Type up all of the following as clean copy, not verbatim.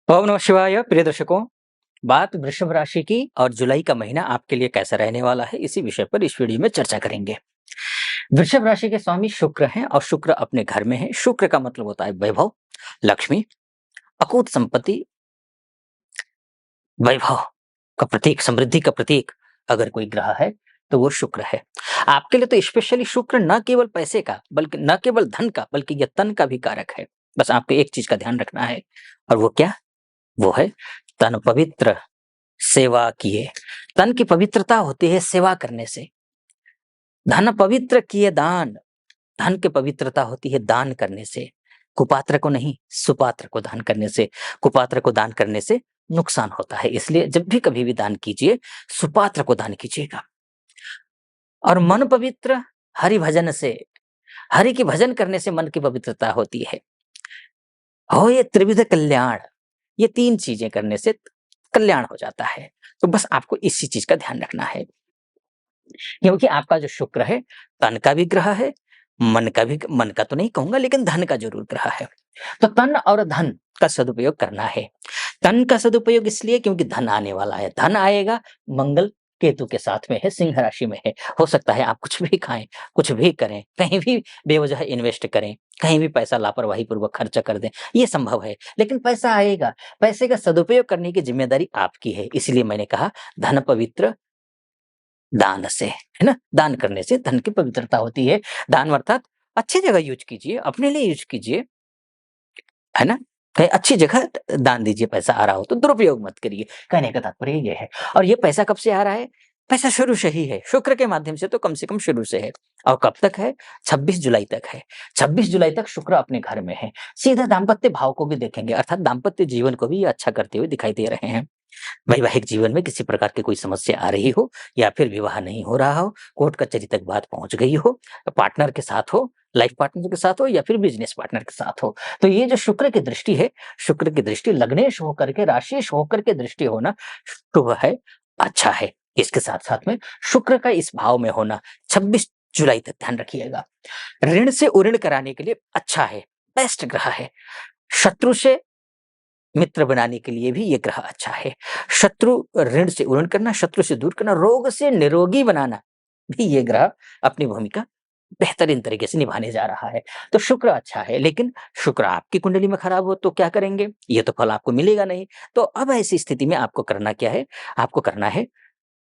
ओम नमः शिवाय। प्रिय दर्शकों, बात वृषभ राशि की और जुलाई का महीना आपके लिए कैसा रहने वाला है, इसी विषय पर इस वीडियो में चर्चा करेंगे। वृषभ राशि के स्वामी शुक्र हैं और शुक्र अपने घर में है। शुक्र का मतलब होता है वैभव, लक्ष्मी, अकूत संपत्ति, वैभव का प्रतीक, समृद्धि का प्रतीक। अगर कोई ग्रह है तो वो शुक्र है। आपके लिए तो स्पेशली शुक्र न केवल पैसे का, बल्कि न केवल धन का, बल्कि यह तन का भी कारक है। बस आपको एक चीज का ध्यान रखना है, और वो क्या? वो है तन पवित्र, सेवा किए। तन की पवित्रता होती है सेवा करने से। धन पवित्र किए दान, धन की पवित्रता होती है दान करने से। कुपात्र को नहीं, सुपात्र को दान करने से। कुपात्र को दान करने से नुकसान होता है, इसलिए जब भी कभी भी दान कीजिए, सुपात्र को दान कीजिएगा। और मन पवित्र हरि भजन से, हरि की भजन करने से मन की पवित्रता होती है। हो ये त्रिविध कल्याण, ये तीन चीजें करने से कल्याण हो जाता है। तो बस आपको इसी चीज का ध्यान रखना है, क्योंकि आपका जो शुक्र है तन का भी ग्रह है, मन का भी, मन का तो नहीं कहूंगा लेकिन धन का जरूर ग्रह है। तो तन और धन का सदुपयोग करना है। तन का सदुपयोग इसलिए क्योंकि धन आने वाला है। धन आएगा, मंगल केतु के साथ में है, सिंह राशि में है। हो सकता है आप कुछ भी खाएं, कुछ भी करें, कहीं भी बेवजह इन्वेस्ट करें, कहीं भी पैसा लापरवाही पूर्वक खर्चा कर दें, ये संभव है। लेकिन पैसा आएगा, पैसे का सदुपयोग करने की जिम्मेदारी आपकी है। इसलिए मैंने कहा धन पवित्र दान से, है ना? दान करने से धन की पवित्रता होती है। दान अर्थात अच्छी जगह यूज कीजिए, अपने लिए यूज कीजिए, है ना? कहीं अच्छी जगह दान दीजिए। पैसा आ रहा हो तो दुरुपयोग मत करिए, कहने का तात्पर्य ये है। और ये पैसा कब से आ रहा है? पैसा शुरू से ही है, शुक्र के माध्यम से तो कम से कम शुरू से है। और कब तक है? 26 जुलाई तक है। 26 जुलाई तक शुक्र अपने घर में है। सीधा दाम्पत्य भाव को भी देखेंगे, अर्थात दाम्पत्य जीवन को भी ये अच्छा करते हुए दिखाई दे रहे हैं। वैवाहिक जीवन में किसी प्रकार की कोई समस्या आ रही हो, या फिर विवाह नहीं हो रहा हो, कोर्ट कचहरी तक बात पहुंच गई हो, पार्टनर के साथ हो, लाइफ पार्टनर के साथ हो, या फिर बिजनेस पार्टनर के साथ हो, तो ये जो शुक्र की दृष्टि है, शुक्र की दृष्टि लग्नेश होकर के, राशिश होकर के दृष्टि होना शुभ है, अच्छा है। इसके साथ साथ में शुक्र का इस भाव में होना 26 जुलाई तक, ध्यान रखिएगा, ऋण से उऋण कराने के लिए अच्छा है, बेस्ट ग्रह है। शत्रु से मित्र बनाने के लिए भी ये ग्रह अच्छा है। शत्रु ऋण से उऋण करना, शत्रु से दूर करना, रोग से निरोगी बनाना भी ये ग्रह अपनी भूमिका बेहतरीन तरीके से निभाने जा रहा है। तो शुक्र अच्छा है, लेकिन शुक्र आपकी कुंडली में खराब हो तो क्या करेंगे? ये तो फल आपको मिलेगा नहीं। तो अब ऐसी स्थिति में आपको करना क्या है? आपको करना है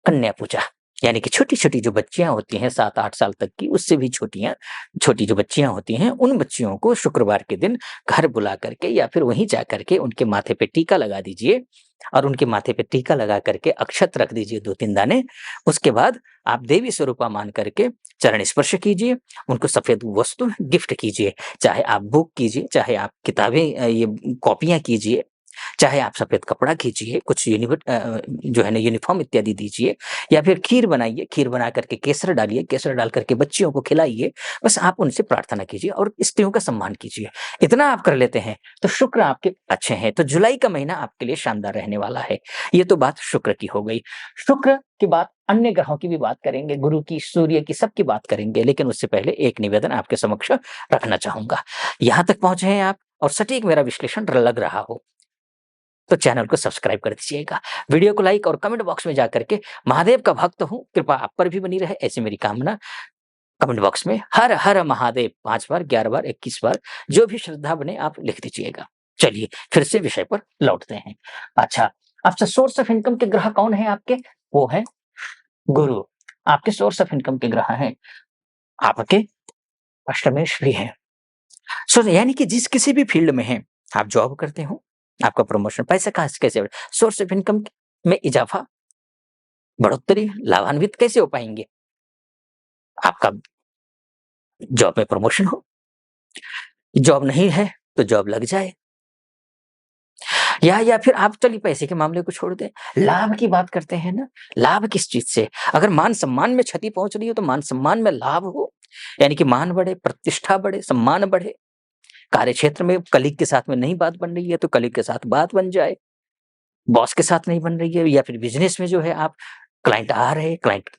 कन्या पूजा। यानी कि छोटी-छोटी जो बच्चियाँ होती हैं 7-8 साल तक की, उससे भी छोटी जो बच्चियाँ होती हैं, उन बच्चियों को शुक्रवार के दिन घर बुला करके या फिर वहीं जा करके उनके माथे पे टीका लगा दीजिए, और उनके माथे पे टीका लगा करके अक्षत रख दीजिए 2-3 दाने। उसके बाद आप देवी स्वरूपा मान करके चरण स्पर्श कीजिए, उनको सफ़ेद वस्तु गिफ्ट कीजिए। चाहे आप बुक कीजिए, चाहे आप किताबें ये कॉपियाँ कीजिए, चाहे आप सफ़ेद कपड़ा खींचिए, कुछ जो है ना यूनिफ़ॉर्म इत्यादि दीजिए, या फिर खीर बनाइए, खीर बना करके केसर डालिए, केसर डाल करके बच्चियों को खिलाइए। बस आप उनसे प्रार्थना कीजिए और स्त्रियों का सम्मान कीजिए। इतना आप कर लेते हैं तो शुक्र आपके अच्छे हैं। तो जुलाई का महीना आपके लिए शानदार रहने वाला है। ये तो बात शुक्र की हो गई। शुक्र के बाद अन्य ग्रहों की भी बात करेंगे, गुरु की, सूर्य की, सबकी बात करेंगे। लेकिन उससे पहले एक निवेदन आपके समक्ष रखना चाहूँगा। यहाँ तक पहुँचे हैं आप और सटीक मेरा विश्लेषण लग रहा हो, तो चैनल को सब्सक्राइब कर दीजिएगा। वीडियो को लाइक और कमेंट बॉक्स में जाकर के महादेव का भक्त हूँ, कृपा आप पर भी बनी रहे, ऐसी मेरी कामना। कमेंट बॉक्स में हर हर महादेव 5 बार, 11 बार, 21 बार, जो भी श्रद्धा बने आप लिख दीजिएगा। चलिए फिर से विषय पर लौटते हैं। अच्छा, आपसे सोर्स ऑफ इनकम के ग्रह कौन है आपके? वो है गुरु। आपके सोर्स ऑफ इनकम के ग्रह हैं, आपके अष्टमेश भी हैं। सो यानी कि जिस किसी भी फील्ड में हैं, आप जॉब करते हो, आपका प्रमोशन, पैसा कहाँ से कैसे, सोर्स ऑफ इनकम में इजाफा, बढ़ोत्तरी, लाभान्वित कैसे हो पाएँगे? आपका जॉब में प्रमोशन हो, जॉब नहीं है तो जॉब लग जाए, या फिर आप चलिए पैसे के मामले को छोड़ दें, लाभ की बात करते हैं ना, लाभ किस चीज़ से? अगर मान-सम्मान में क्षति पहुँच रही हो तो मान-सम्मान में लाभ हो, यानी कि मान बढ़े, प्रतिष्ठा बढ़े, सम्मान बढ़े। कार्यक्षेत्र में कलीग के साथ में नहीं बात बन रही है तो कलीग के साथ बात बन जाए। बॉस के साथ नहीं बन रही है, या फिर बिज़नेस में जो है आप, क्लाइंट आ रहे हैं, क्लाइंट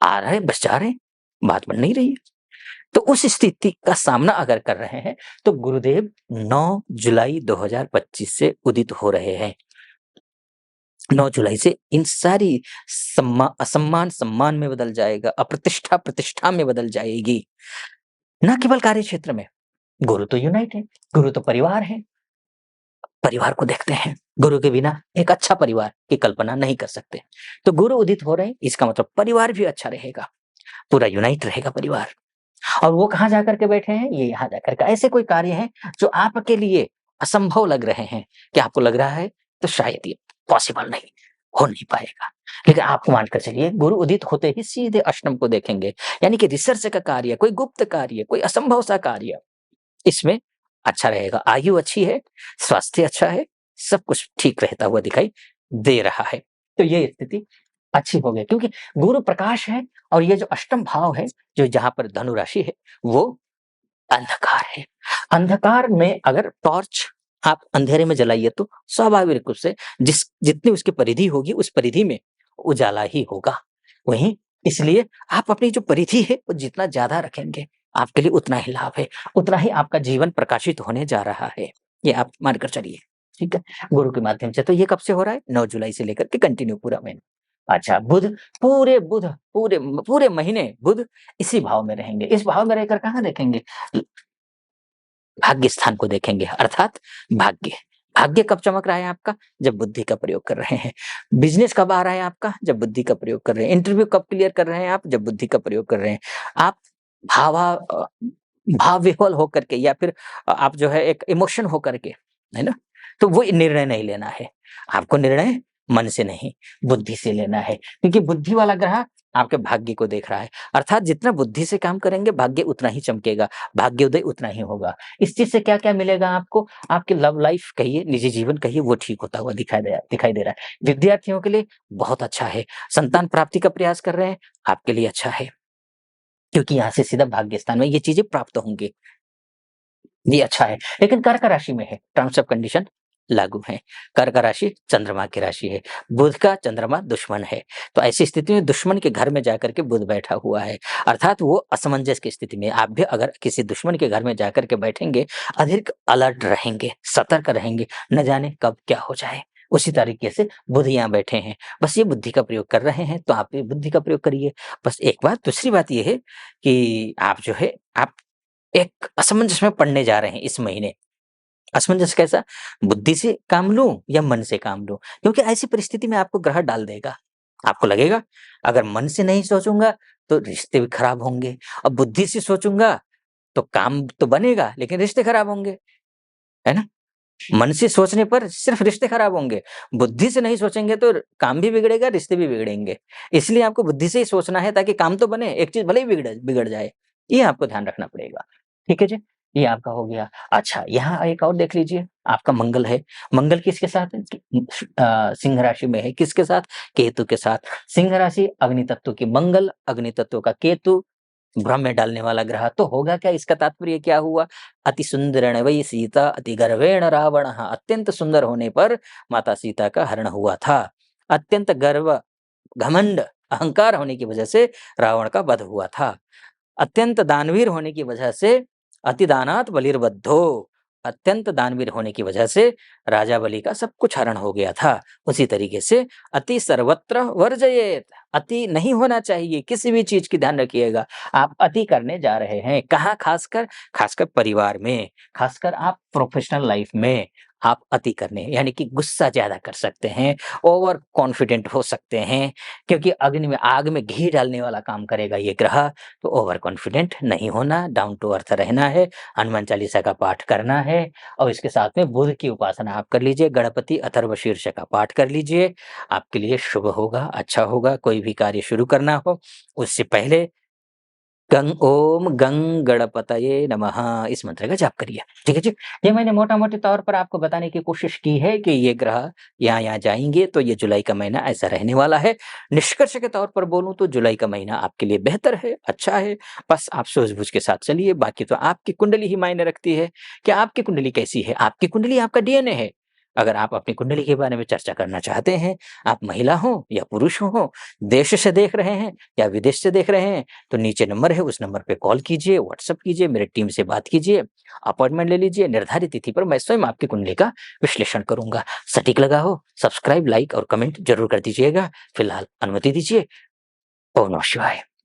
आ रहे हैं, बस जा रहे हैं, बात बन नहीं रही है। तो उस स्थिति का सामना अगर कर रहे हैं तो गुरुदेव 9 जुलाई 2025 से उदित हो रहे हैं। 9 जुलाई से इन सारी असम्मान सम्मान में बदल जाएगा, अप्रतिष्ठा प्रतिष्ठा में बदल जाएगी। ना केवल कार्य क्षेत्र में, गुरु तो यूनाइट है, गुरु तो परिवार है। परिवार को देखते हैं, गुरु के बिना एक अच्छा परिवार की कल्पना नहीं कर सकते। तो गुरु उदित हो रहे हैं, इसका मतलब परिवार भी अच्छा रहेगा, पूरा यूनाइट रहेगा परिवार। और वो कहाँ जाकर के बैठे हैं? ये यहाँ जाकर के। ऐसे कोई कार्य हैं जो आपके लिए असंभव लग रहे हैं, कि आपको लग रहा है तो शायद ये पॉसिबल नहीं, हो नहीं पाएगा। लेकिन आप मान कर चलिए गुरु उदित होते ही सीधे अष्टम को देखेंगे, यानी कि रिसर्च का कार्य, कोई गुप्त कार्य, कोई असंभव सा कार्य, इसमें अच्छा रहेगा। आयु अच्छी है, स्वास्थ्य अच्छा है, सब कुछ ठीक रहता हुआ दिखाई दे रहा है। तो ये स्थिति अच्छी हो गई, क्योंकि गुरु प्रकाश है और ये जो अष्टम भाव है, जो जहाँ पर धनु राशि है, वो अंधकार है। अंधकार में अगर टॉर्च आप अंधेरे में जलाइए तो स्वाभाविक रूप से जितनी उसकी परिधि होगी, उस परिधि में उजाला ही होगा। वहीं इसलिए आप अपनी जो परिधि है वो जितना ज्यादा रखेंगे, आपके लिए उतना ही लाभ है, उतना ही आपका जीवन प्रकाशित होने जा रहा है। ये आप मानकर चलिए, ठीक है, गुरु के माध्यम से। तो ये कब से हो रहा है? 9 जुलाई से लेकर के कंटिन्यू पूरा महीना। अच्छा, बुध पूरे पूरे महीने बुध इसी भाव में रहेंगे। इस भाव में रहकर कहाँ देखेंगे? भाग्य स्थान को देखेंगे, अर्थात भाग्य। भाग्य कब चमक रहा है आपका? जब बुद्धि का प्रयोग कर रहे हैं। बिजनेस कब आ रहा है आपका? जब बुद्धि का प्रयोग कर रहे हैं। इंटरव्यू कब क्लियर कर रहे हैं आप? जब बुद्धि का प्रयोग कर रहे हैं। आप भावा भाव विह्वल होकर के, या फिर आप जो है एक इमोशन होकर के, है ना? तो वो निर्णय नहीं लेना है। आपको निर्णय मन से नहीं, बुद्धि से लेना है, क्योंकि बुद्धि वाला ग्रह आपके भाग्य को देख रहा है। अर्थात जितना बुद्धि से काम करेंगे, भाग्य उतना ही चमकेगा, भाग्योदय उतना ही होगा। इस चीज से क्या-क्या मिलेगा आपको? आपकी लव लाइफ कहिए, निजी जीवन कहिए, वो ठीक होता हुआ दिखाई दे रहा है। विद्यार्थियों के लिए बहुत अच्छा है। संतान प्राप्ति का प्रयास कर रहे हैं, आपके लिए अच्छा है, क्योंकि यहाँ से सीधा भाग्य स्थान में ये चीजें प्राप्त होंगी। ये अच्छा है। लेकिन कर्क राशि में है, टर्म्स ऑफ कंडीशन लागू है। कर्क राशि चंद्रमा की राशि है। बुध का चंद्रमा दुश्मन है। तो ऐसी स्थिति में दुश्मन के घर में जाकर के बुध बैठा हुआ है, अर्थात वो असमंजस की स्थिति में। आप भी अगर किसी दुश्मन के घर में जाकर के बैठेंगे, अधिक अलर्ट रहेंगे, सतर्क रहेंगे, न जाने कब क्या हो जाए। उसी तरीके से बुध यहाँ बैठे हैं, बस ये बुद्धि का प्रयोग कर रहे हैं, तो आप भी बुद्धि का प्रयोग करिए। बस एक बात, दूसरी बात ये है कि आप जो है, आप एक असमंजस में पड़ने जा रहे हैं इस महीने। असमंजस कैसा? बुद्धि से काम लूं या मन से काम लूं? क्योंकि ऐसी परिस्थिति में आपको ग्रह डाल देगा। आपको लगेगा अगर मन से नहीं सोचूंगा तो रिश्ते भी खराब होंगे, और बुद्धि से सोचूंगा तो काम तो बनेगा लेकिन रिश्ते खराब होंगे, है ना? मन से सोचने पर सिर्फ रिश्ते खराब होंगे, बुद्धि से नहीं सोचेंगे तो काम भी बिगड़ेगा, रिश्ते भी बिगड़ेंगे। इसलिए आपको बुद्धि से ही सोचना है, ताकि काम तो बने, एक चीज भले ही बिगड़ बिगड़ जाए, ये आपको ध्यान रखना पड़ेगा। ठीक है जी, ये आपका हो गया। अच्छा, यहाँ एक और देख लीजिए, आपका मंगल है। मंगल किसके साथ है? सिंह राशि में है। किसके साथ? केतु के साथ। सिंह राशि अग्नि तत्व की मंगल, अग्नि तत्व का केतु, भ्रम में डालने वाला ग्रह। तो होगा क्या? इसका तात्पर्य क्या हुआ? अति सुंदरेण वै सीता अति गर्वेण रावण। अत्यंत सुंदर होने पर माता सीता का हरण हुआ था। अत्यंत गर्व, घमंड, अहंकार होने की वजह से रावण का वध हुआ था। अत्यंत दानवीर होने की वजह से अति दानात बलिर्बद्धो, अत्यंत दानवीर होने की वजह से राजा बलि का सब कुछ हरण हो गया था। उसी तरीके से अति सर्वत्र वर्जयेत, अति नहीं होना चाहिए किसी भी चीज की, ध्यान रखिएगा। आप अति करने जा रहे हैं कहाँ? खासकर खासकर परिवार में, खासकर आप प्रोफेशनल लाइफ में आप अति करने, यानी कि गुस्सा ज्यादा कर सकते हैं, ओवर कॉन्फिडेंट हो सकते हैं, क्योंकि अग्नि में आग में घी डालने वाला काम करेगा ये ग्रह। तो ओवर कॉन्फिडेंट नहीं होना, डाउन टू अर्थ रहना है, हनुमान चालीसा का पाठ करना है, और इसके साथ में बुध की उपासना आप कर लीजिए, गणपति अथर्वशीर्ष का पाठ कर लीजिए। आपके लिए शुभ होगा, अच्छा होगा। कोई भी कार्य शुरू करना हो उससे पहले ओम गंग गणपतये नमः इस मंत्र का जाप करिए। ठीक है जी। ये मैंने मोटा-मोटे तौर पर आपको बताने की कोशिश की है कि ये ग्रह यहाँ-यहाँ जाएँगे, तो ये जुलाई का महीना ऐसा रहने वाला है। निष्कर्ष के तौर पर बोलूँ तो जुलाई का महीना आपके लिए बेहतर है, अच्छा है। बस आप सूझबूझ के साथ चलिए, बाकी तो आपकी कुंडली ही मायने रखती है कि आपकी कुंडली कैसी है। आपकी कुंडली आपका डीएनए है। अगर आप अपनी कुंडली के बारे में चर्चा करना चाहते हैं, आप महिला हो या पुरुष हो, देश से देख रहे हैं या विदेश से देख रहे हैं, तो नीचे नंबर है, उस नंबर पे कॉल कीजिए, व्हाट्सएप कीजिए, मेरी टीम से बात कीजिए, अपॉइंटमेंट ले लीजिए। निर्धारित तिथि पर मैं स्वयं आपकी कुंडली का विश्लेषण करूँगा। सटीक लगा हो, सब्सक्राइब, लाइक और कमेंट ज़रूर कर दीजिएगा। फिलहाल अनुमति दीजिए। ओम नमः शिवाय।